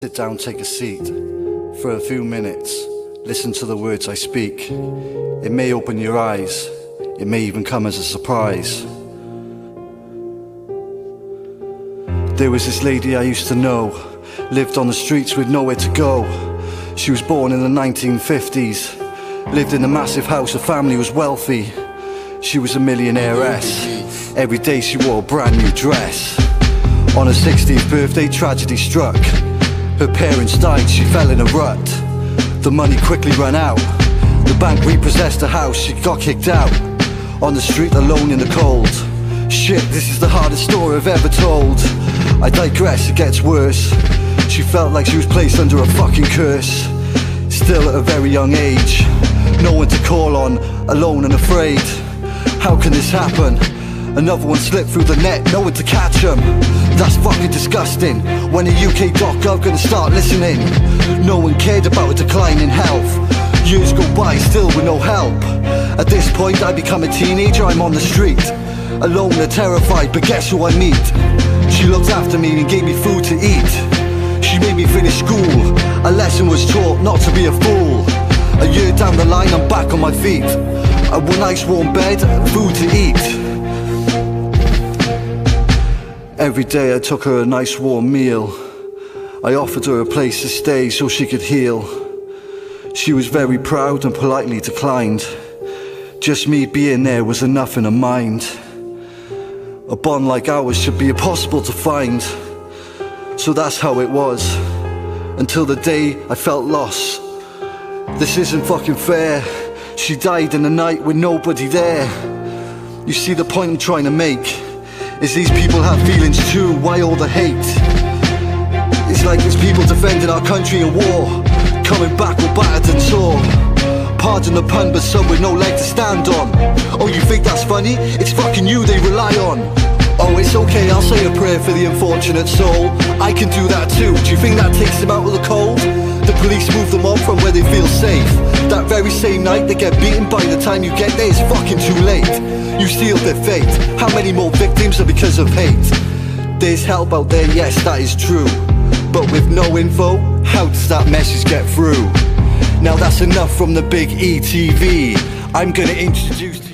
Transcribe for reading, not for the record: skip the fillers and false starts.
Sit down, take a seat for a few minutes. Listen to the words I speak. It may open your eyes. It may even come as a surprise. There was this lady I used to know, lived on the streets with nowhere to go. She was born in the 1950s, lived in a massive house, her family was wealthy. She was a millionairess. Every day she wore a brand new dress. On her 60th birthday, tragedy struck. Her parents died, she fell in a rut. The money quickly ran out. The bank repossessed the house, she got kicked out. On the street alone in the cold. Shit, this is the hardest story I've ever told. I digress, it gets worse. She felt like she was placed under a fucking curse. Still at a very young age, no one to call on, alone and afraid. How can this happen? Another one slipped through the net, no one to catch him. That's fucking disgusting. When a UK.gov gonna start listening? No one cared about her decline in health. Years go by, still with no help. At this point I become a teenager, I'm on the street, alone and terrified, but guess who I meet? She looked after me and gave me food to eat. She made me finish school. A lesson was taught not to be a fool. A year down the line I'm back on my feet. A nice warm bed, food to eat. Every day I took her a nice warm meal. I offered her a place to stay so she could heal. She was very proud and politely declined. Just me being there was enough in her mind. A bond like ours should be impossible to find. So that's how it was, until the day I felt lost. This isn't fucking fair. She died in the night with nobody there. You see the point I'm trying to make? Is these people have feelings too, why all the hate? It's like there's people defending our country in war, coming back all battered and sore. Pardon the pun, but some with no leg to stand on. Oh, you think that's funny? It's fucking you they rely on. Oh, it's okay, I'll say a prayer for the unfortunate soul. I can do that too, do you think that takes them out of the cold? The police move them on from where they feel safe. That very same night they get beaten, by the time you get there it's fucking too late. You sealed their fate. How many more victims are because of hate? There's help out there, yes, that is true. But with no info, how does that message get through? Now that's enough from the big ETV. I'm gonna introduce